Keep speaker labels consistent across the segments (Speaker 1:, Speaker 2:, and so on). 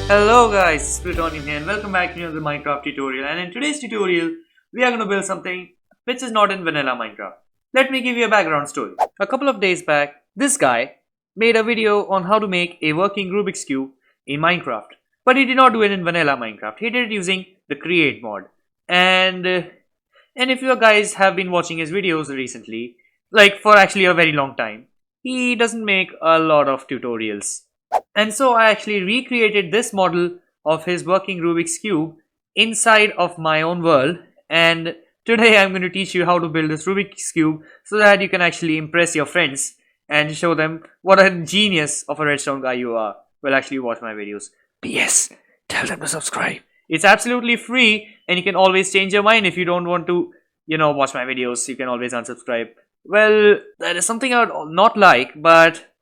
Speaker 1: Hello guys, it's Plutonium here and welcome back to another Minecraft tutorial, and in today's tutorial we are going to build something which is not in vanilla Minecraft. Let me give you a background story. A couple of days back, this guy made a video on how to make a working Rubik's Cube in Minecraft. But he did not do it in vanilla Minecraft, he did it using the create mod. And if you guys have been watching his videos recently, like for actually a very long time, he doesn't make a lot of tutorials. And so I actually recreated this model of his working Rubik's Cube inside of my own world, and today I'm going to teach you how to build this Rubik's Cube so that you can actually impress your friends and show them what a genius of a redstone guy you are. Well, actually watch my videos. PS, tell them to subscribe. It's absolutely free and you can always change your mind if you don't want to, watch my videos. You can always unsubscribe. Well, that is something I would not like, but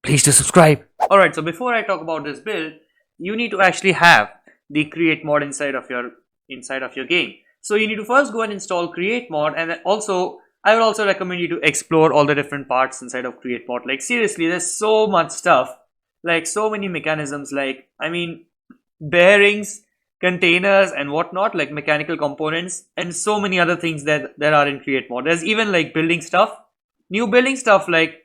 Speaker 1: please do subscribe. Alright, so before I talk about this build, you need to actually have the create mod inside of your game. So you need to first go and install create mod, and then also I would also recommend you to explore all the different parts inside of create mod. Like seriously, there's so much stuff, like so many mechanisms, bearings, containers and whatnot, like mechanical components, and so many other things that there are in create mod. There's even like building stuff, new building stuff like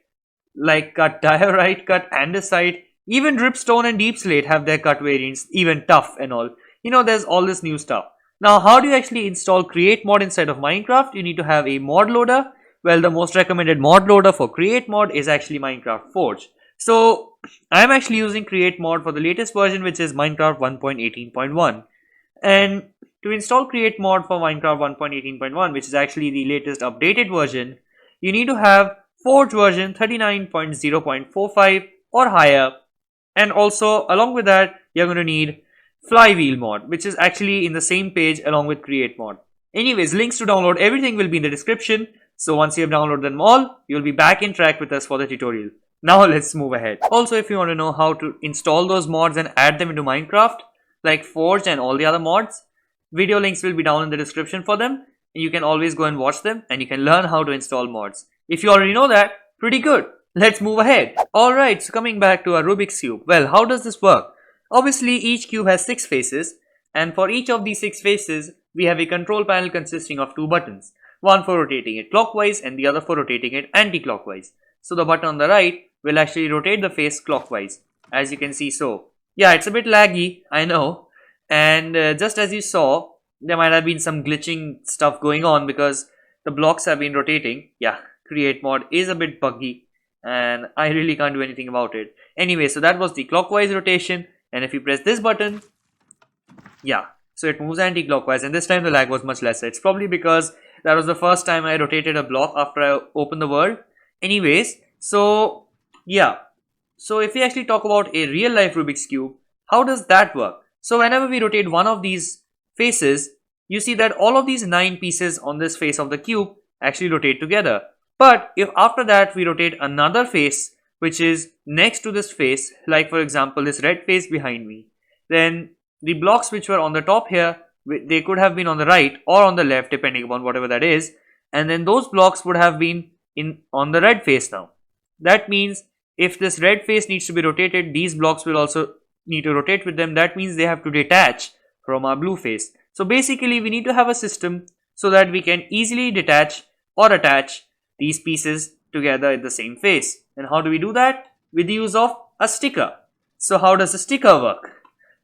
Speaker 1: cut diorite, cut andesite, even dripstone and deep slate have their cut variants, even tough and all. There's all this new stuff. Now, how do you actually install create mod inside of Minecraft? You need to have a mod loader. Well, the most recommended mod loader for create mod is actually Minecraft Forge. So, I'm actually using create mod for the latest version, which is Minecraft 1.18.1. And to install create mod for Minecraft 1.18.1, which is actually the latest updated version, you need to have Forge version 39.0.45 or higher, and also along with that you're going to need FLYWHEEL mod, which is actually in the same page along with create mod. Anyways, links to download everything will be in the description, so once you have downloaded them all, you'll be back in track with us for the tutorial. Now let's move ahead. Also, if you want to know how to install those mods and add them into Minecraft, like Forge and all the other mods, video links will be down in the description for them. You can always go and watch them and you can learn how to install mods. If you already know that, pretty good. Let's move ahead. Alright, so coming back to our Rubik's Cube. Well, how does this work? Obviously, each cube has 6 faces, and for each of these 6 faces, we have a control panel consisting of 2 buttons. One for rotating it clockwise and the other for rotating it anti-clockwise. So the button on the right will actually rotate the face clockwise, as you can see so. Yeah, it's a bit laggy, I know. And just as you saw, there might have been some glitching stuff going on because the blocks have been rotating. Yeah, create mod is a bit buggy and I really can't do anything about it. Anyway, so that was the clockwise rotation, and if you press this button, yeah, so it moves anti-clockwise, and this time the lag was much lesser. It's probably because that was the first time I rotated a block after I opened the world. Anyways, so yeah, so if we actually talk about a real life Rubik's Cube, how does that work? So whenever we rotate one of these faces, you see that all of these 9 pieces on this face of the cube actually rotate together. But if after that we rotate another face which is next to this face, like for example this red face behind me, then the blocks which were on the top here, they could have been on the right or on the left depending upon whatever that is, and then those blocks would have been on the red face now. That means if this red face needs to be rotated, these blocks will also need to rotate with them. That means they have to detach from our blue face. So basically we need to have a system so that we can easily detach or attach these pieces together in the same face. And how do we do that? With the use of a sticker. So how does a sticker work?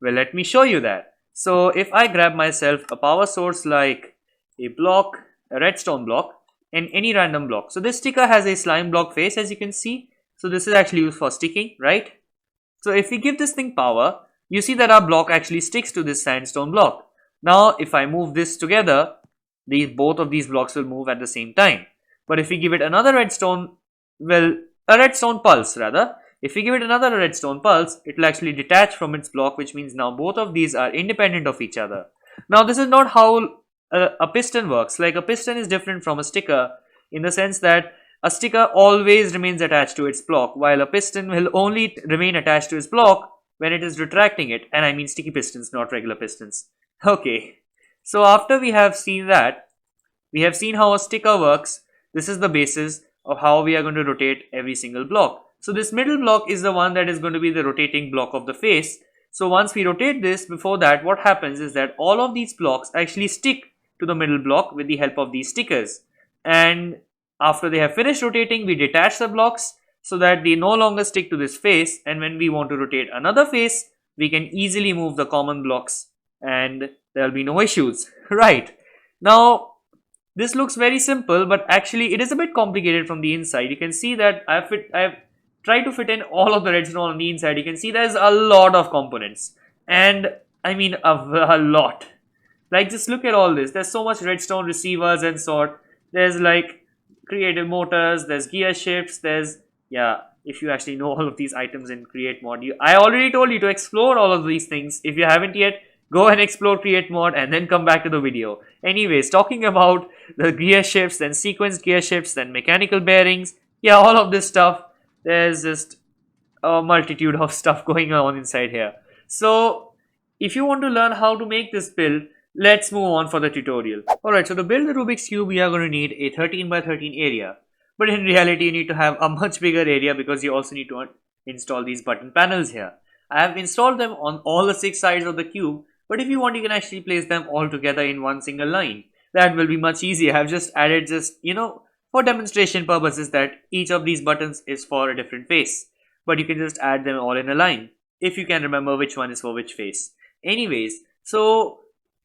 Speaker 1: Well, let me show you that. So if I grab myself a power source like a block, a redstone block, and any random block. So this sticker has a slime block face, as you can see. So this is actually used for sticking, right? So if we give this thing power, you see that our block actually sticks to this sandstone block. Now if I move this together, both of these blocks will move at the same time. But if we give it another redstone, well, a redstone pulse rather, if we give it another redstone pulse, it will actually detach from its block, which means now both of these are independent of each other. Now this is not how a piston works. Like a piston is different from a sticker in the sense that a sticker always remains attached to its block, while a piston will only remain attached to its block when it is retracting it, and I mean sticky pistons, not regular pistons. Okay, so after we have seen that, we have seen how a sticker works. This is the basis of how we are going to rotate every single block. So this middle block is the one that is going to be the rotating block of the face, So once we rotate this, before that, what happens is that all of these blocks actually stick to the middle block with the help of these stickers. And after they have finished rotating, we detach the blocks so that they no longer stick to this face, and when we want to rotate another face, we can easily move the common blocks and there will be no issues. Right. Now, this looks very simple, but actually it is a bit complicated from the inside. You can see that I've tried to fit in all of the redstone on the inside. You can see there's a lot of components, and I mean a lot. Like, just look at all this. There's so much redstone receivers and sort. There's like creative motors, there's gear shifts, there's, yeah, if you actually know all of these items in create mod, I already told you to explore all of these things. If you haven't yet, go and explore create mod and then come back to the video. Anyways, talking about the gear shifts, then sequence gear shifts, then mechanical bearings, yeah, all of this stuff, there's just a multitude of stuff going on inside here. So if you want to learn how to make this build, let's move on for the tutorial. Alright, so to build the Rubik's Cube, we are going to need a 13 by 13 area. But in reality, you need to have a much bigger area because you also need to install these button panels here. I have installed them on all the 6 sides of the cube, but if you want, you can actually place them all together in one single line. That will be much easier. I have just added for demonstration purposes that each of these buttons is for a different face. But you can just add them all in a line, if you can remember which one is for which face. Anyways, so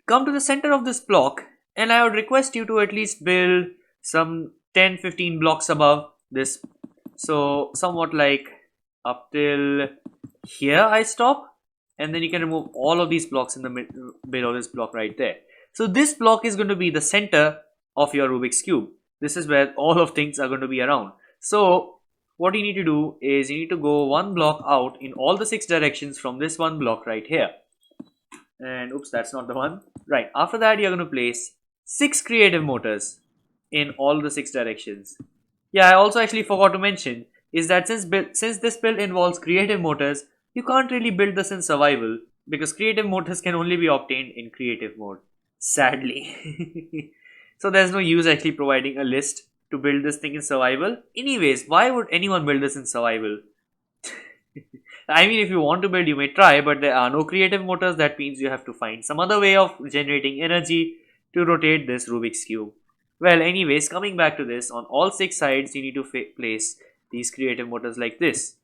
Speaker 1: come to the center of this block, and I would request you to at least build some 10-15 blocks above this. So somewhat like up till here I stop, and then you can remove all of these blocks in the middle of this block right there. So this block is going to be the center of your Rubik's Cube. This is where all of things are going to be around. So what you need to do is you need to go one block out in all the 6 directions from this one block right here. And oops, that's not the one. Right, after that you're going to place 6 creative motors in all the 6 directions. Yeah, I also actually forgot to mention is that since this build involves creative motors, you can't really build this in survival because creative motors can only be obtained in creative mode, sadly. So there's no use actually providing a list to build this thing in survival. Anyways, why would anyone build this in survival? I mean, if you want to build, you may try, but there are no creative motors. That means you have to find some other way of generating energy to rotate this Rubik's Cube. Well, anyways, coming back to this, on all 6 sides, you need to place these creative motors like this.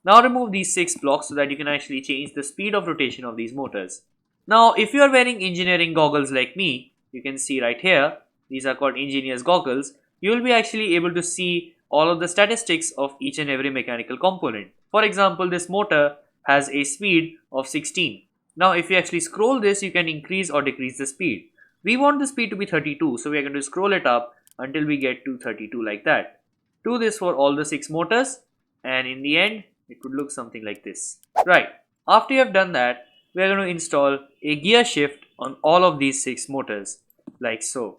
Speaker 1: Now remove these 6 blocks so that you can actually change the speed of rotation of these motors. Now, if you are wearing engineering goggles like me, you can see right here, these are called engineer's goggles, you will be actually able to see all of the statistics of each and every mechanical component. For example, this motor has a speed of 16. Now, if you actually scroll this, you can increase or decrease the speed. We want the speed to be 32, so we are going to scroll it up until we get to 32 like that. Do this for all the 6 motors, and in the end, it would look something like this. Right, after you have done that, we are going to install a gear shift on all of these 6 motors, like so.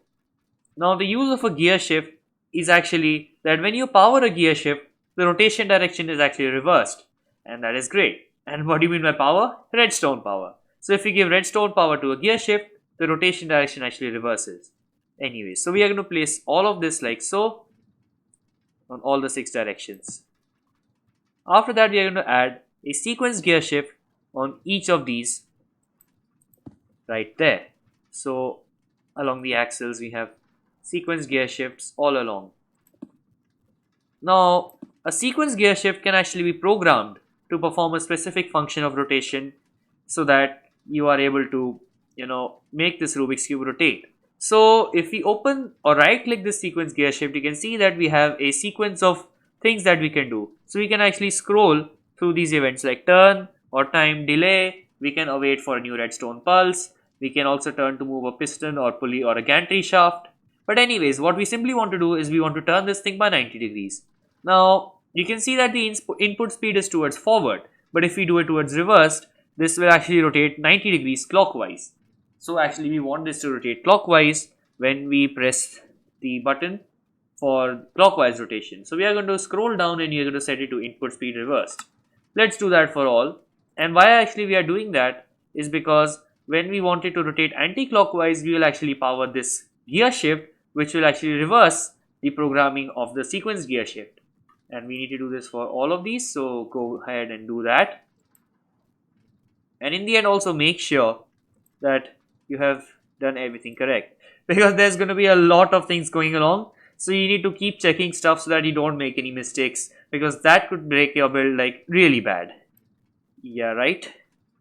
Speaker 1: Now, the use of a gear shift is actually that when you power a gear shift, the rotation direction is actually reversed, and that is great. And what do you mean by power? Redstone power. So if you give redstone power to a gear shift, the rotation direction actually reverses. Anyway, so we are going to place all of this like so on all the 6 directions. After that, we are going to add a sequence gear shift on each of these right there. So along the axles, we have sequence gear shifts all along. Now, a sequence gear shift can actually be programmed to perform a specific function of rotation so that you are able to, make this Rubik's Cube rotate. So if we open or right click this sequence gear shift, you can see that we have a sequence of things that we can do. So we can actually scroll through these events like turn or time delay. We can await for a new redstone pulse. We can also turn to move a piston or pulley or a gantry shaft. But anyways, what we simply want to do is we want to turn this thing by 90 degrees. Now, you can see that the input speed is towards forward. But if we do it towards reversed, this will actually rotate 90 degrees clockwise. So actually we want this to rotate clockwise when we press the button for clockwise rotation. So we are going to scroll down and you're going to set it to input speed reversed. Let's do that for all. And why actually we are doing that is because when we want it to rotate anti-clockwise, we will actually power this gear shift, which will actually reverse the programming of the sequence gear shift. And we need to do this for all of these, so go ahead and do that. And in the end, also make sure that you have done everything correct, because there's going to be a lot of things going along. So you need to keep checking stuff so that you don't make any mistakes, because that could break your build like really bad. Yeah, right.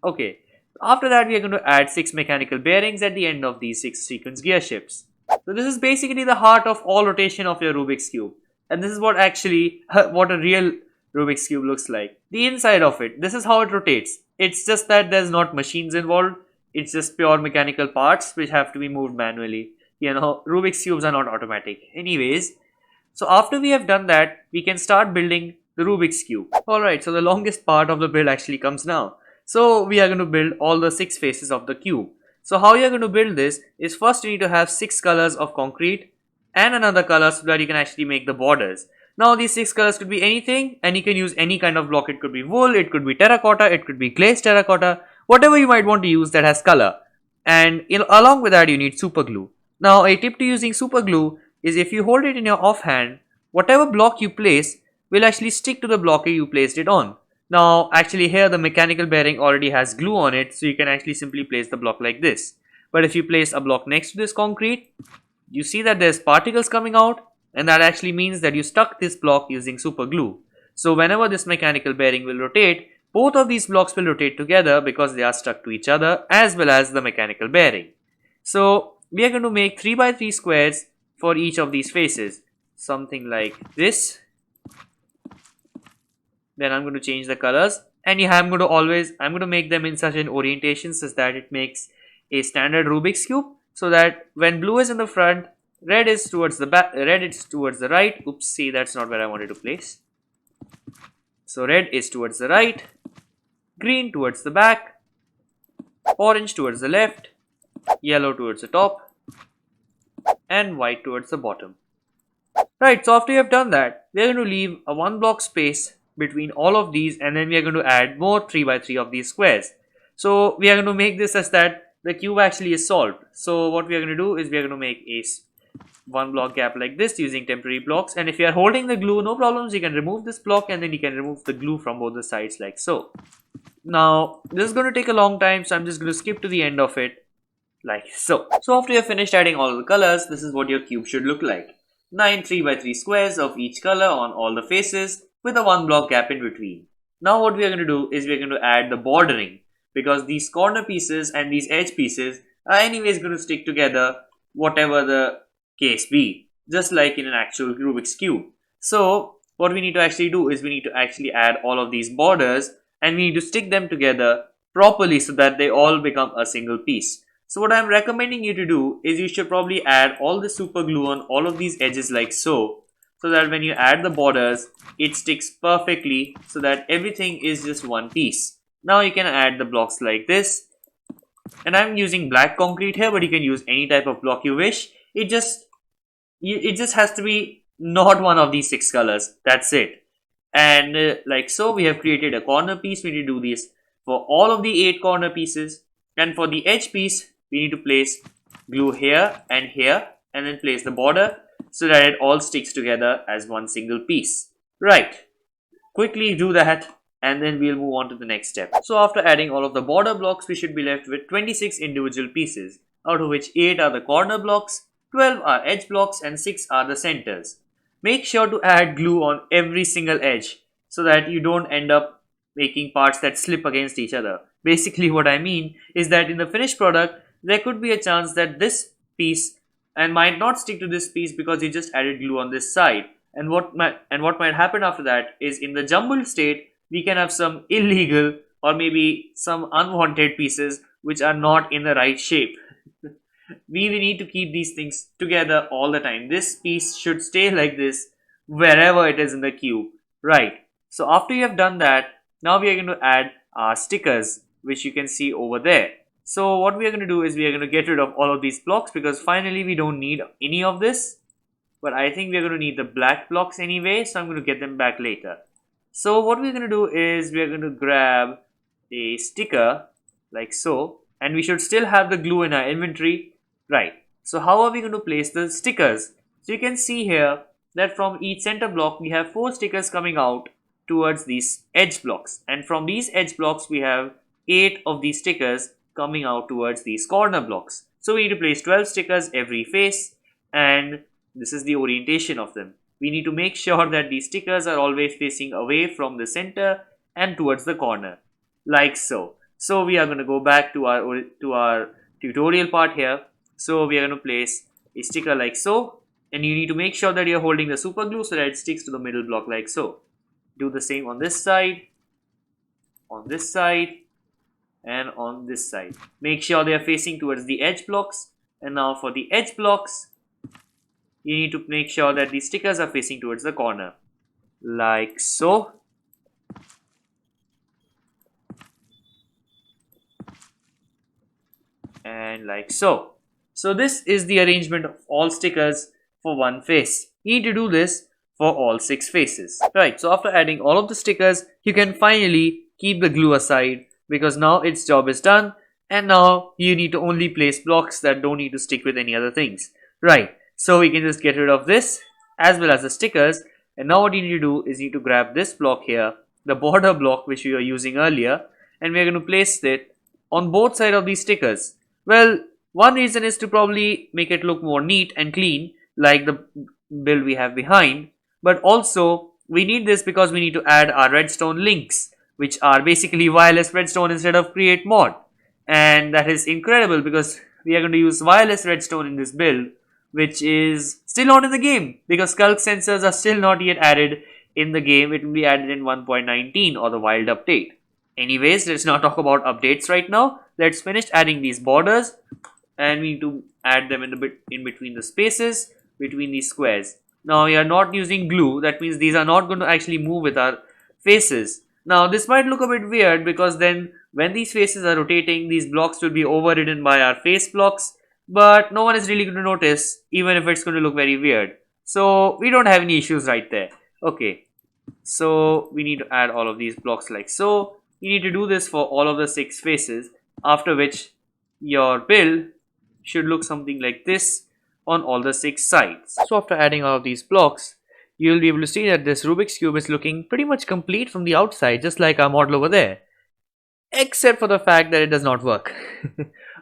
Speaker 1: Okay. After that, we are going to add 6 mechanical bearings at the end of these 6 sequence gear shifts. So this is basically the heart of all rotation of your Rubik's Cube. And this is what actually, what a real Rubik's Cube looks like. The inside of it, this is how it rotates. It's just that there's not machines involved. It's just pure mechanical parts which have to be moved manually. You know, Rubik's Cubes are not automatic. Anyways, so after we have done that, we can start building the Rubik's Cube. Alright, so the longest part of the build actually comes now. So we are going to build all the 6 faces of the cube. So how you are going to build this is, first you need to have 6 colors of concrete and another color so that you can actually make the borders. Now these 6 colors could be anything, and you can use any kind of block. It could be wool, it could be terracotta, it could be glazed terracotta, whatever you might want to use that has color. And along with that you need super glue. Now a tip to using super glue is, if you hold it in your offhand, whatever block you place will actually stick to the block you placed it on. Now actually here the mechanical bearing already has glue on it, so you can actually simply place the block like this. But if you place a block next to this concrete, you see that there's particles coming out, and that actually means that you stuck this block using super glue. So whenever this mechanical bearing will rotate, both of these blocks will rotate together because they are stuck to each other, as well as the mechanical bearing. So we are going to make 3 by 3 squares for each of these faces, something like this. Then I'm going to change the colors, and yeah, I'm going to make them in such an orientation such that it makes a standard Rubik's cube, so that when blue is in the front, red is towards the back, red is towards the right. Oops, see, that's not where I wanted to place. So red is towards the right, green towards the back, orange towards the left, yellow towards the top, and white towards the bottom. Right, so after you have done that, we are going to leave a 1 block space between all of these, and then we are going to add more 3 by 3 of these squares. So we are going to make this as that the cube actually is solved. So what we are going to do is, we are going to make a 1 block gap like this using temporary blocks, and if you are holding the glue, no problems, you can remove this block and then you can remove the glue from both the sides like so. Now this is going to take a long time, so I'm just going to skip to the end of it like so. So after you have finished adding all the colors, this is what your cube should look like. 9 3 by 3 squares of each color on all the faces, with a 1 block gap in between. Now what we are going to do is, we are going to add the bordering, because these corner pieces and these edge pieces are anyways going to stick together, whatever the case be, just like in an actual Rubik's cube. So what we need to actually do is, we need to actually add all of these borders, and we need to stick them together properly so that they all become a single piece. So what I'm recommending you to do is, you should probably add all the super glue on all of these edges like so that when you add the borders, it sticks perfectly so that everything is just one piece. Now you can add the blocks like this, and I'm using black concrete here, but you can use any type of block you wish. It just has to be not one of these 6 colors. That's it. And like so, we have created a corner piece. We need to do this for all of the 8 corner pieces, and for the edge piece, we need to place glue here, and then place the border so that it all sticks together as one single piece. Right, quickly do that, and then we'll move on to the next step. So after adding all of the border blocks, we should be left with 26 individual pieces, out of which 8 are the corner blocks, 12 are edge blocks, and 6 are the centers. Make sure to add glue on every single edge so that you don't end up making parts that slip against each other. Basically what I mean is that in the finished product, there could be a chance that this piece and might not stick to this piece because you just added glue on this side. And what might happen after that is, in the jumbled state, we can have some illegal or maybe some unwanted pieces which are not in the right shape. We need to keep these things together all the time. This piece should stay like this wherever it is in the cube. Right. So after you have done that, now we are going to add our stickers, which you can see over there. So what we are going to do is, we are going to get rid of all of these blocks, because finally we don't need any of this. But I think we are going to need the black blocks anyway, so I'm going to get them back later. So what we're going to do is, we are going to grab a sticker like so, and we should still have the glue in our inventory. Right. So how are we going to place the stickers? So you can see here that from each center block, we have 4 stickers coming out towards these edge blocks, and from these edge blocks we have 8 of these stickers coming out towards these corner blocks. So we need to place 12 stickers every face, and this is the orientation of them. We need to make sure that these stickers are always facing away from the center and towards the corner, like so. So we are going to go back to our tutorial part here. So we are going to place a sticker like so, and you need to make sure that you're holding the super glue so that it sticks to the middle block like so. Do the same on this side, and on this side. Make sure they are facing towards the edge blocks. And now for the edge blocks, you need to make sure that the stickers are facing towards the corner, like so. And like so. So this is the arrangement of all stickers for one face. You need to do this for all 6 faces. Right, so after adding all of the stickers, you can finally keep the glue aside because now its job is done, and now you need to only place blocks that don't need to stick with any other things. Right, so we can just get rid of this as well as the stickers, and now what you need to do is you need to grab this block here, the border block which we were using earlier, and we're going to place it on both sides of these stickers. Well, one reason is to probably make it look more neat and clean like the build we have behind, but also we need this because we need to add our redstone links, which are basically wireless redstone instead of create mod. And that is incredible because we are going to use wireless redstone in this build, which is still not in the game because skulk sensors are still not yet added in the game. It will be added in 1.19 or the wild update. Anyways, let's not talk about updates right now. Let's finish adding these borders, and we need to add them in between the spaces between these squares. Now we are not using glue, that means these are not going to actually move with our faces. Now this might look a bit weird because then when these faces are rotating, these blocks will be overridden by our face blocks, but no one is really going to notice even if it's going to look very weird. So we don't have any issues right there. Okay, so we need to add all of these blocks like so. You need to do this for all of the 6 faces, after which your build should look something like this on all the 6 sides. So after adding all of these blocks, you'll be able to see that this Rubik's Cube is looking pretty much complete from the outside, just like our model over there. Except for the fact that it does not work.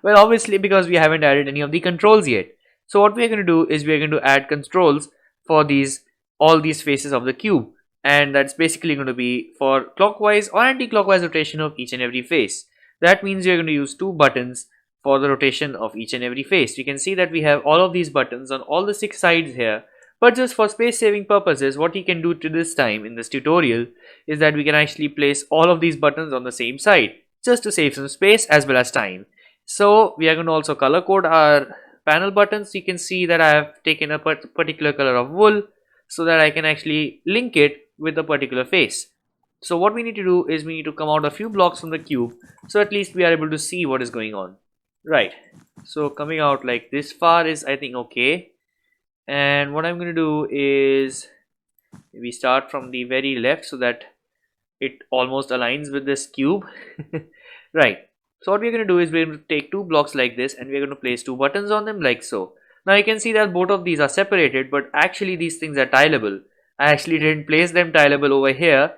Speaker 1: Well, obviously because we haven't added any of the controls yet. So what we're going to do is we're going to add controls for all these faces of the cube. And that's basically going to be for clockwise or anti-clockwise rotation of each and every face. That means you're going to use 2 buttons for the rotation of each and every face. You can see that we have all of these buttons on all the 6 sides here. But just for space saving purposes, what you can do to this time in this tutorial is that we can actually place all of these buttons on the same side, just to save some space as well as time. So we are going to also color code our panel buttons. You can see that I have taken a particular color of wool so that I can actually link it with a particular face. So what we need to do is we need to come out a few blocks from the cube, so at least we are able to see what is going on. Right, so coming out like this far is I think okay. And what I'm going to do is we start from the very left so that it almost aligns with this cube. Right, so what we're going to do is we're going to take 2 blocks like this and we're going to place 2 buttons on them like so. Now you can see that both of these are separated, but actually these things are tileable. I actually didn't place them tileable over here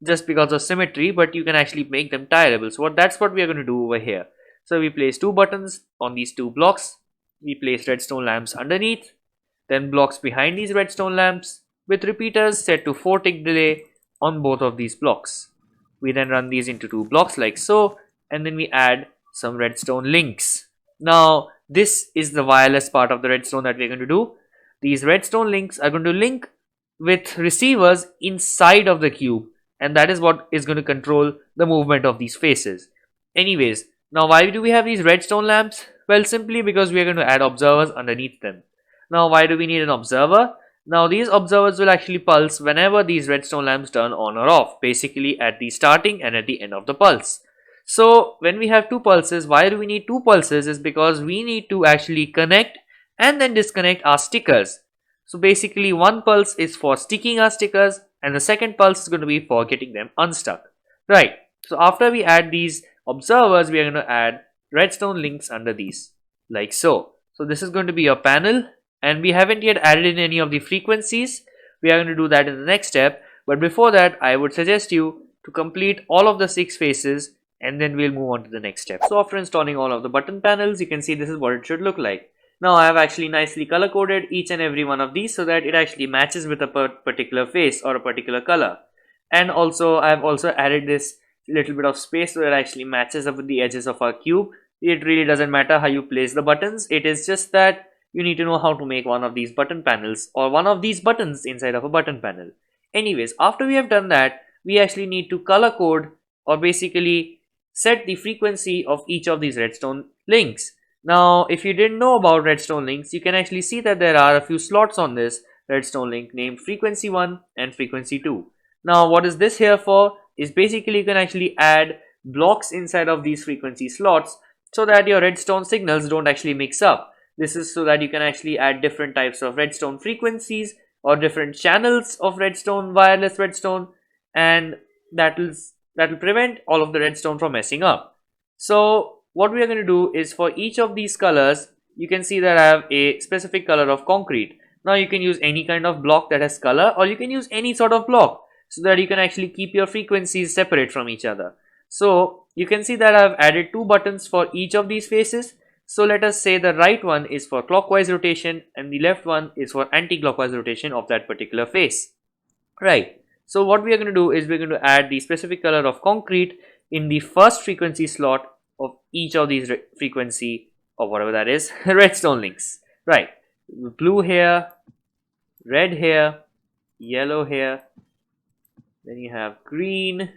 Speaker 1: just because of symmetry, but you can actually make them tileable. So that's what we are going to do over here. So we place 2 buttons on these 2 blocks. We place redstone lamps underneath, then blocks behind these redstone lamps with repeaters set to 4 tick delay on both of these blocks. We then run these into 2 blocks like so, and then we add some redstone links. Now this is the wireless part of the redstone that we're going to do. These redstone links are going to link with receivers inside of the cube, and that is what is going to control the movement of these faces. Anyways, now why do we have these redstone lamps? Well, simply because we are going to add observers underneath them. Now why do we need an observer? Now these observers will actually pulse whenever these redstone lamps turn on or off, basically at the starting and at the end of the pulse. So when we have 2 pulses, why do we need 2 pulses is because we need to actually connect and then disconnect our stickers. So basically 1 pulse is for sticking our stickers and the second pulse is going to be for getting them unstuck. Right, so after we add these observers, we are going to add redstone links under these like so. So this is going to be your panel, and we haven't yet added in any of the frequencies. We are going to do that in the next step, but before that I would suggest you to complete all of the 6 faces and then we'll move on to the next step. So after installing all of the button panels, you can see this is what it should look like. Now I have actually nicely color coded each and every one of these so that it actually matches with a particular face or a particular color. And also I have also added this little bit of space so that it actually matches up with the edges of our cube. It really doesn't matter how you place the buttons, it is just that you need to know how to make one of these button panels or one of these buttons inside of a button panel. Anyways, after we have done that, we actually need to color code or basically set the frequency of each of these redstone links. Now, if you didn't know about redstone links, you can actually see that there are a few slots on this redstone link named frequency 1 and frequency 2. Now, what is this here for? Is basically you can actually add blocks inside of these frequency slots so that your redstone signals don't actually mix up. This is so that you can actually add different types of redstone frequencies or different channels of redstone, wireless redstone, and that will prevent all of the redstone from messing up. So what we are going to do is for each of these colors, you can see that I have a specific color of concrete. Now you can use any kind of block that has color, or you can use any sort of block so that you can actually keep your frequencies separate from each other. So you can see that I have added two buttons for each of these faces. So let us say the right one is for clockwise rotation and the left one is for anti-clockwise rotation of that particular face. Right. So what we are going to do is we're going to add the specific color of concrete in the first frequency slot of each of these frequency or whatever that is redstone links. Right. Blue here, red here, yellow here, then you have green,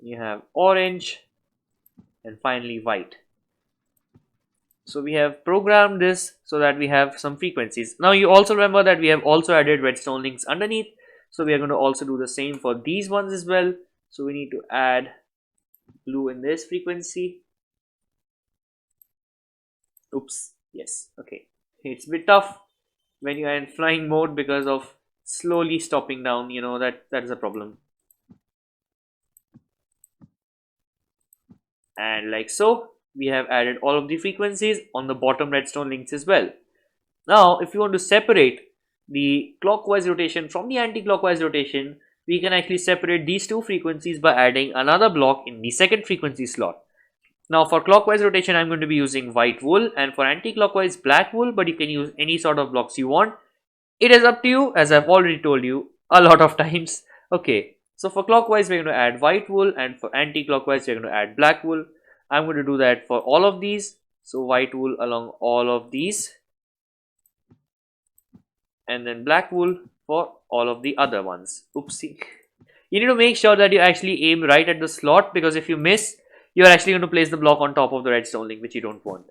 Speaker 1: you have orange, and finally white. So we have programmed this so that we have some frequencies. Now you also remember that we have also added redstone links underneath. So we are going to also do the same for these ones as well. So we need to add blue in this frequency. Oops. Yes. Okay. It's a bit tough when you are in flying mode because of slowly stopping down. You know that is a problem. And like so, we have added all of the frequencies on the bottom redstone links as well. Now, if you want to separate the clockwise rotation from the anti-clockwise rotation, we can actually separate these two frequencies by adding another block in the second frequency slot. Now for clockwise rotation, I'm going to be using white wool, and for anti-clockwise black wool, but you can use any sort of blocks you want. It is up to you, as I've already told you a lot of times. Okay, so for clockwise we're going to add white wool, and for anti-clockwise we're going to add black wool. I'm going to do that for all of these. So white wool along all of these, and then black wool for all of the other ones. Oopsie. You need to make sure that you actually aim right at the slot, because if you miss, you're actually going to place the block on top of the redstone link, which you don't want.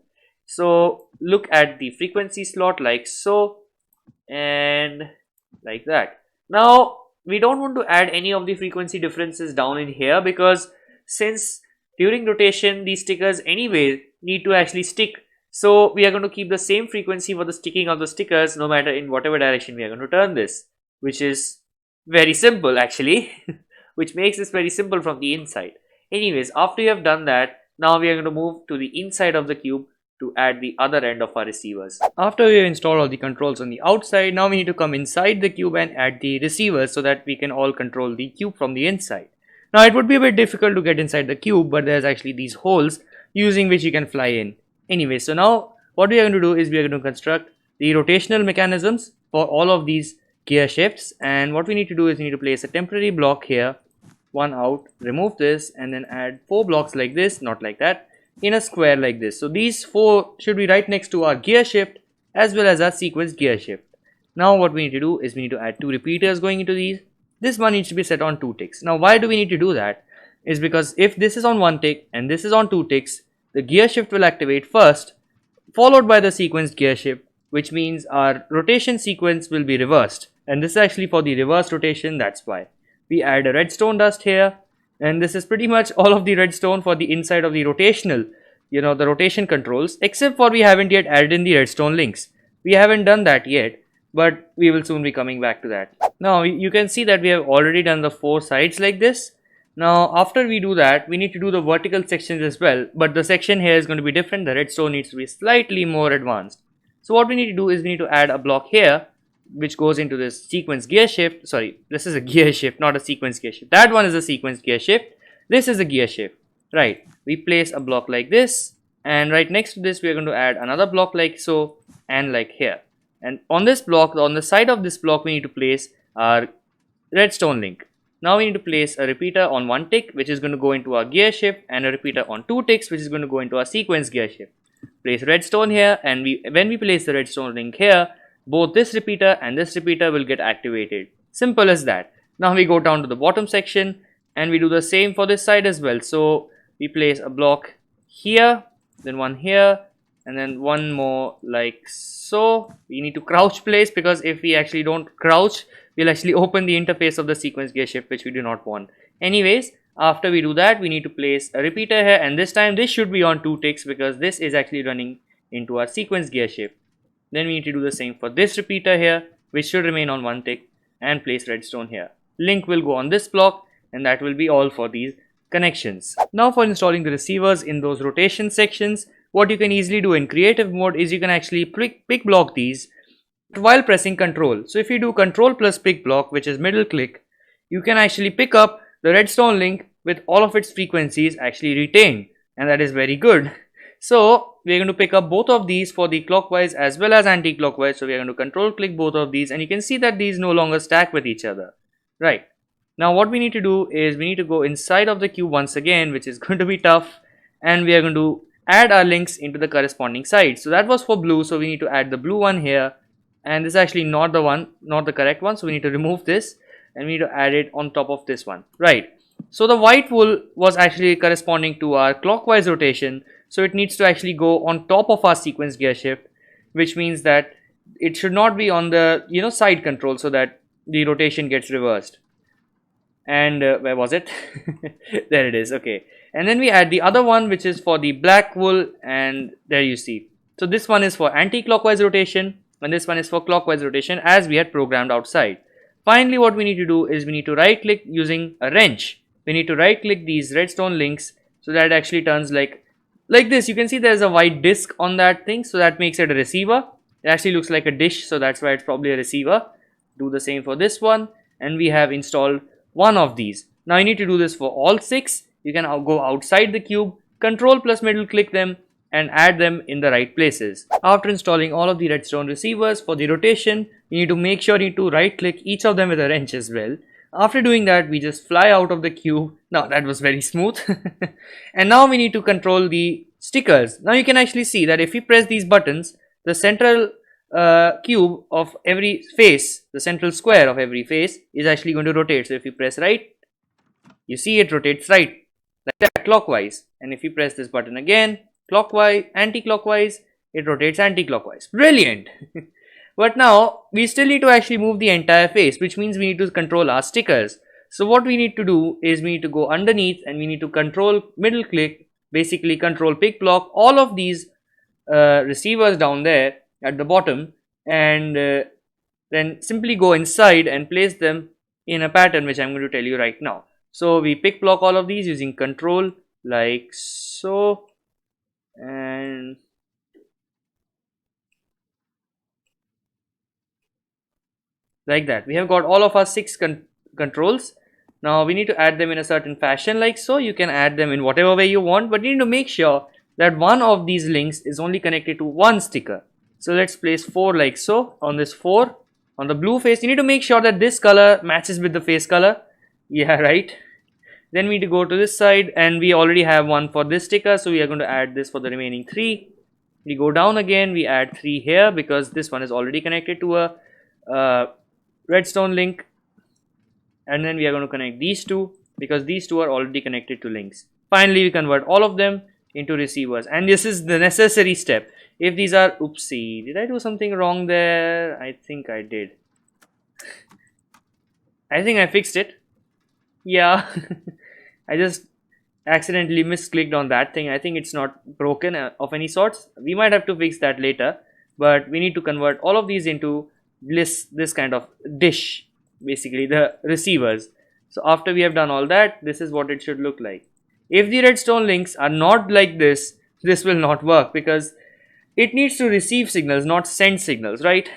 Speaker 1: So look at the frequency slot like so, and like that. Now we don't want to add any of the frequency differences down in here, because since during rotation these stickers anyway need to actually stick, so we are going to keep the same frequency for the sticking of the stickers no matter in whatever direction we are going to turn this, which is very simple actually which makes this very simple from the inside. Anyways, after you have done that, now we are going to move to the inside of the cube to add the other end of our receivers. After we have installed all the controls on the outside, now we need to come inside the cube and add the receivers so that we can all control the cube from the inside. Now it would be a bit difficult to get inside the cube, but there's actually these holes using which you can fly in. Anyway, so now what we are going to do is we are going to construct the rotational mechanisms for all of these gear shifts, and what we need to do is we need to place a temporary block here, one out, remove this, and then add 4 blocks like this, not like that, in a square like this. So these 4 should be right next to our gear shift as well as our sequence gear shift. Now what we need to do is we need to add 2 repeaters going into these. This one needs to be set on 2 ticks. Now why do we need to do that? Is because if this is on 1 tick and this is on 2 ticks, the gear shift will activate first, followed by the sequence gear shift, which means our rotation sequence will be reversed. And this is actually for the reverse rotation, that's why. We add a redstone dust here, and this is pretty much all of the redstone for the inside of the rotational, the rotation controls, except for we haven't yet added in the redstone links. We haven't done that yet, but we will soon be coming back to that. Now you can see that we have already done the 4 sides like this. Now after we do that, we need to do the vertical sections as well, but the section here is going to be different. The redstone needs to be slightly more advanced. So what we need to do is we need to add a block here which goes into this sequence gear shift. Sorry, this is a gear shift, not a sequence gear shift. That one is a sequence gear shift. This is a gear shift, right? We place a block like this, and right next to this we are going to add another block like so, and like here. And on this block, on the side of this block, we need to place our redstone link. Now we need to place a repeater on one tick, which is going to go into our gear shift, and a repeater on two ticks, which is going to go into our sequence gear shift. Place redstone here, and when we place the redstone link here, both this repeater and this repeater will get activated. Simple as that. Now we go down to the bottom section, and we do the same for this side as well. So we place a block here, then one here, and then one more like so. We need to crouch place, because if we actually don't crouch, we'll actually open the interface of the sequence gear shift, which we do not want. Anyways, after we do that, we need to place a repeater here, and this time this should be on two ticks, because this is actually running into our sequence gear shift. Then we need to do the same for this repeater here, which should remain on one tick, and place redstone here. Link will go on this block, and that will be all for these connections. Now for installing the receivers in those rotation sections, what you can easily do in creative mode is you can actually pick block these while pressing control. So if you do control plus pick block, which is middle click, you can actually pick up the redstone link with all of its frequencies actually retained, and that is very good. So we are going to pick up both of these for the clockwise as well as anti-clockwise. So we are going to control click both of these, and you can see that these no longer stack with each other, right? Now what we need to do is we need to go inside of the cube once again, which is going to be tough, and we are going to add our links into the corresponding side. So that was for blue, so we need to add the blue one here, and this is actually not the correct one, so we need to remove this, and we need to add it on top of this one, right? So the white wool was actually corresponding to our clockwise rotation, so it needs to actually go on top of our sequence gear shift, which means that it should not be on the side control, so that the rotation gets reversed. And where was it? There it is. Okay, and then we add the other one, which is for the black wool, and there you see. So this one is for anti-clockwise rotation, and this one is for clockwise rotation, as we had programmed outside. Finally, what we need to do is we need to right click using a wrench. We need to right click these redstone links, so that it actually turns like this. You can see there's a white disc on that thing, so that makes it a receiver. It actually looks like a dish, so that's why it's probably a receiver. Do the same for this one, and we have installed one of these. Now you need to do this for all 6. You can go outside the cube, control plus middle click them, and add them in the right places. After installing all of the redstone receivers for the rotation, you need to make sure you need to right click each of them with a wrench as well. After doing that, we just fly out of the cube. Now that was very smooth. And now we need to control the stickers. Now you can actually see that if we press these buttons, the central cube of every face, the central square of every face, is actually going to rotate. So if you press right, you see it rotates right, like that, clockwise. And if you press this button again, clockwise, anti-clockwise, it rotates anti-clockwise. Brilliant. But now we still need to actually move the entire face, which means we need to control our stickers. So what we need to do is we need to go underneath, and we need to control middle click, basically control pick block all of these receivers down there at the bottom, and then simply go inside and place them in a pattern, which I'm going to tell you right now. So we pick block all of these using control like so, and like that. We have got all of our 6 controls. Now we need to add them in a certain fashion like so. You can add them in whatever way you want, but you need to make sure that one of these links is only connected to one sticker. So let's place 4 like so. On this 4, on the blue face, you need to make sure that this color matches with the face color. Yeah, right. Then we need to go to this side, and we already have one for this sticker, so we are going to add this for the remaining 3. We go down again, we add 3 here, because this one is already connected to a redstone link. And then we are going to connect these 2, because these 2 are already connected to links. Finally, we convert all of them into receivers, and this is the necessary step. If these are, oopsie, did I do something wrong there? I think I did. I think I fixed it. Yeah. I just accidentally misclicked on that thing. I think it's not broken of any sorts. We might have to fix that later, but we need to convert all of these into this kind of dish, basically the receivers. So after we have done all that, this is what it should look like. If the redstone links are not like this, this will not work, because it needs to receive signals, not send signals, right?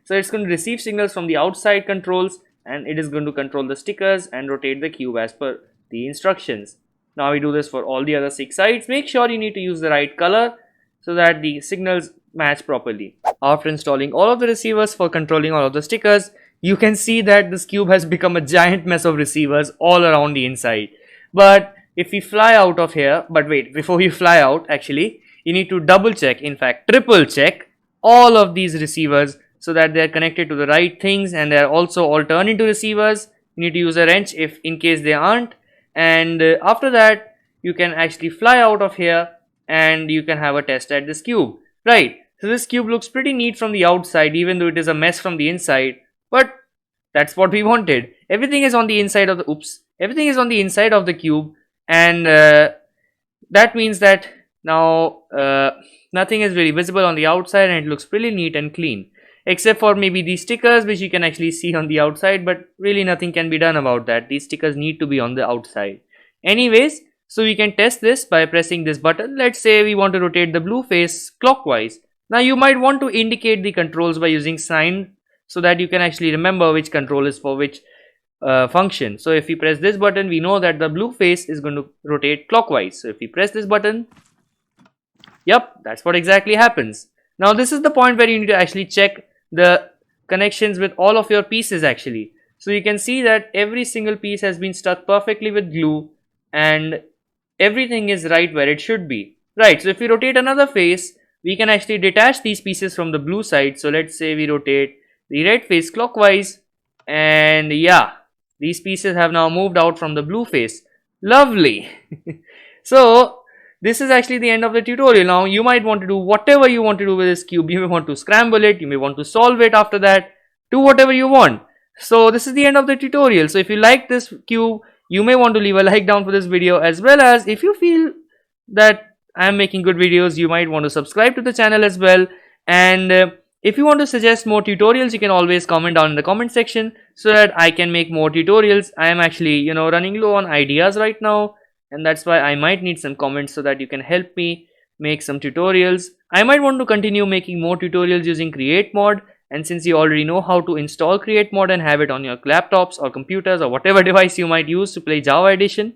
Speaker 1: So it's going to receive signals from the outside controls, and it is going to control the stickers and rotate the cube as per the instructions. Now we do this for all the other 6 sides. Make sure you need to use the right color so that the signals match properly. After installing all of the receivers for controlling all of the stickers, you can see that this cube has become a giant mess of receivers all around the inside. But if we fly out of here, but wait, before you fly out, actually, you need to double check, in fact triple check all of these receivers so that they are connected to the right things and they are also all turned into receivers. You need to use a wrench if in case they aren't, and after that you can actually fly out of here and you can have a test at this cube. Right, so this cube looks pretty neat from the outside even though it is a mess from the inside, but that's what we wanted. Everything is on the inside of the everything is on the inside of the cube, and that means that now nothing is really visible on the outside and it looks pretty neat and clean, except for maybe these stickers which you can actually see on the outside, but really nothing can be done about that. These stickers need to be on the outside. Anyways, so we can test this by pressing this button. Let's say we want to rotate the blue face clockwise. Now you might want to indicate the controls by using sign so that you can actually remember which control is for which function. So if we press this button, we know that the blue face is going to rotate clockwise. So if we press this button, yep, that's what exactly happens. Now this is the point where you need to actually check the connections with all of your pieces actually. So you can see that every single piece has been stuck perfectly with glue and everything is right where it should be. Right, so if we rotate another face, we can actually detach these pieces from the blue side. So let's say we rotate the red face clockwise, and yeah, these pieces have now moved out from the blue face. Lovely. So this is actually the end of the tutorial. Now you might want to do whatever you want to do with this cube. You may want to scramble it, you may want to solve it after that, do whatever you want. So this is the end of the tutorial. So if you like this cube, you may want to leave a like down for this video, as well as if you feel that I am making good videos, you might want to subscribe to the channel as well. And if you want to suggest more tutorials, you can always comment down in the comment section so that I can make more tutorials. I am actually, running low on ideas right now, and that's why I might need some comments so that you can help me make some tutorials. I might want to continue making more tutorials using Create Mod, and since you already know how to install Create Mod and have it on your laptops or computers or whatever device you might use to play Java Edition,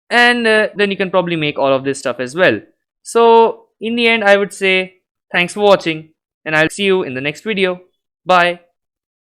Speaker 1: and then you can probably make all of this stuff as well. So in the end, I would say thanks for watching, and I'll see you in the next video. Bye.